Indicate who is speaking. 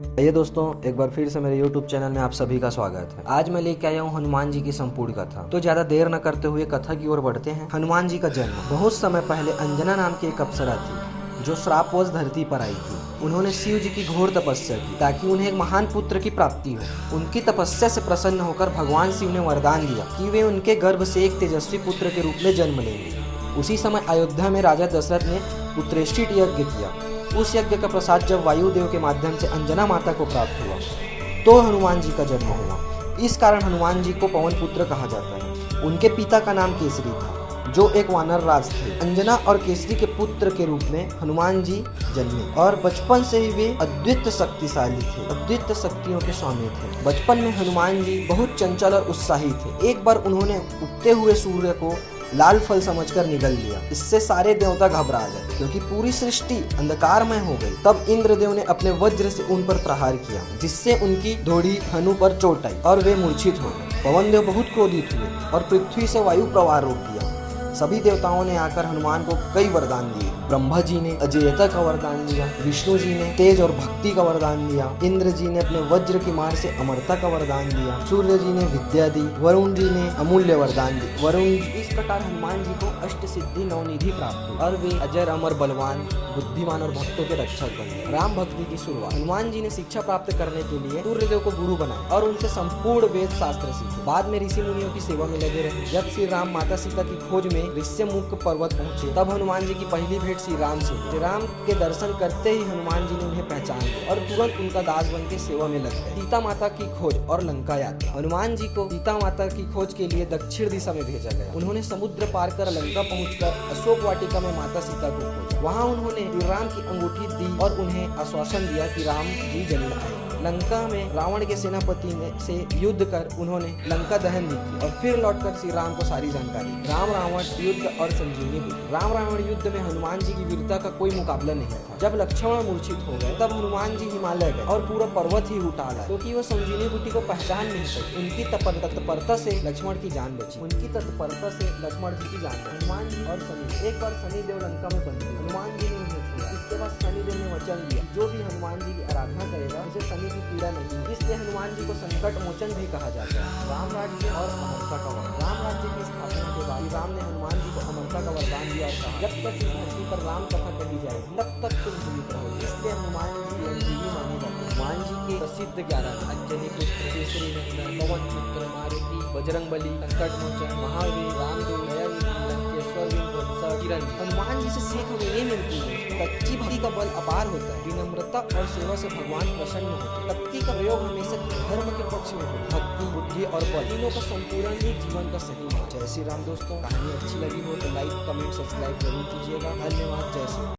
Speaker 1: ये दोस्तों, एक बार फिर से मेरे YouTube चैनल में आप सभी का स्वागत है। आज मैं लेके आया हूँ हनुमान जी की संपूर्ण कथा। तो ज्यादा देर न करते हुए कथा की ओर बढ़ते हैं। हनुमान जी का जन्म। बहुत समय पहले अंजना नाम की एक अप्सरा थी जो श्रापवश धरती पर आई थी। उन्होंने शिव जी की घोर तपस्या की ताकि उन्हें एक महान पुत्र की प्राप्ति हो। उनकी तपस्या से प्रसन्न होकर भगवान शिव ने वरदान दिया कि वे उनके गर्भ से एक तेजस्वी पुत्र के रूप में जन्म लेंगे। उसी समय अयोध्या में राजा दशरथ ने पुत्रेष्ठित यज्ञ किया। उस यज्ञ का प्रसाद जब वायुदेव के माध्यम से अंजना माता को प्राप्त हुआ तो हनुमान जी का जन्म हुआ। इस कारण हनुमान जी को पवन पुत्र कहा जाता है। उनके पिता का नाम केसरी था जो एक वानर राज थे। अंजना और केसरी के पुत्र के रूप में हनुमान जी जन्मे और बचपन से ही वे अद्वितीय शक्तिशाली थे, अद्वितीय शक्तियों के स्वामी थे। बचपन में हनुमान जी बहुत चंचल और उत्साही थे। एक बार उन्होंने उगते हुए सूर्य को लाल फल समझकर निगल लिया। इससे सारे देवता घबरा गए क्योंकि पूरी सृष्टि अंधकारमय हो गई। तब इंद्रदेव ने अपने वज्र से उन पर प्रहार किया जिससे उनकी धोड़ी हनु पर चोट आई और वे मूर्छित हो गए। पवन देव बहुत क्रोधित हुए और पृथ्वी से वायु प्रवाह रोक दिया। सभी देवताओं ने आकर हनुमान को कई वरदान दिए। ब्रह्मा जी ने अजेयता का वरदान दिया, विष्णु जी ने तेज और भक्ति का वरदान दिया, इंद्र जी ने अपने वज्र की मार से अमरता का वरदान दिया, सूर्य जी ने विद्या दी, वरुण जी ने अमूल्य वरदान दी। वरुण इस प्रकार हनुमान जी को अष्ट सिद्धि नवनिधि प्राप्त हुई और वे अजर अमर बलवान बुद्धिमान और भक्तों के रक्षक बने। राम भक्ति की शुरुआत। हनुमान जी ने शिक्षा प्राप्त करने के लिए सूर्यदेव को गुरु बनाया और उनसे संपूर्ण वेद शास्त्र सीखे। बाद में ऋषि मुनियों की सेवा में लगे रहे। जब श्री राम माता सीता की खोज में ऋष्यमुख पर्वत पहुंचे तब हनुमान जी की पहली भेंट श्री राम से हुई। श्री राम के दर्शन करते ही हनुमान जी ने उन्हें पहचान लिया और तुरंत उनका दास बन के सेवा में लग गए। सीता माता की खोज और लंका यात्रा। हनुमान जी को सीता माता की खोज के लिए दक्षिण दिशा में भेजा गया। उन्होंने समुद्र पार कर लंका पहुंचकर अशोक वाटिका में माता सीता को खोजा। वहाँ उन्होंने श्री राम की अंगूठी दी और उन्हें आश्वासन दिया कि राम जी जल्द आए। लंका में रावण के सेनापति से युद्ध कर उन्होंने लंका दहन भी किया और फिर लौटकर श्री राम को सारी जानकारी। राम रावण युद्ध और संजीवनी बुद्धि। राम रावण युद्ध में हनुमान जी की वीरता का कोई मुकाबला नहीं था। जब लक्ष्मण मूर्छित हो गए तब हनुमान जी हिमालय गए और पूरा पर्वत ही उठा लाए क्योंकि वो संजीवनी बुद्धि को पहचान नहीं सके। उनकी तत्परता से लक्ष्मण की जान बची। हनुमान जी और शनि। एक बार शनि देव लंका में बंद थे। हनुमान जी ने उन्हें छुआ। इसके बाद शनि देव ने वचन दिया जो भी हनुमान जी की आराधना करेगा उसे शनि की पीड़ा नहीं है। इसलिए हनुमान जी को संकट मोचन भी कहा जाता है। राम राज्य और अमरता का वरदान। राम राज्य की स्थापना के बाद राम ने हनुमान जी को अमरता का वरदान दिया और कहा जब तक इस धरती पर राम कथा कही जाएगी तब तक तुम जीवित रहोगे। इसलिए हनुमान जी चिरंजीवी माने जाते हैं। हनुमान जी के प्रसिद्ध 11 अंजनी पुत्र, केसरी नंदन, पवन पुत्र, मारुति, बजरंगबली, संकट मोचन, महावीर, रामदूत, दयानिधि, लंकेश्वर, किरण। हनुमान जी से सीख हमें ये मिलती है सच्ची भक्ति का बल अपार होता है। विनम्रता और सेवा से भगवान प्रसन्न होते हैं। भक्ति का प्रयोग हमेशा धर्म के पक्ष में हो। भक्ति, बुद्धि और बल तीनों का संपूर्ण ही जीवन का सही मार्ग। जय श्री राम दोस्तों। कहानी अच्छी लगी हो तो लाइक, कमेंट, सब्सक्राइब जरूर कीजिएगा। धन्यवाद। जय श्री राम।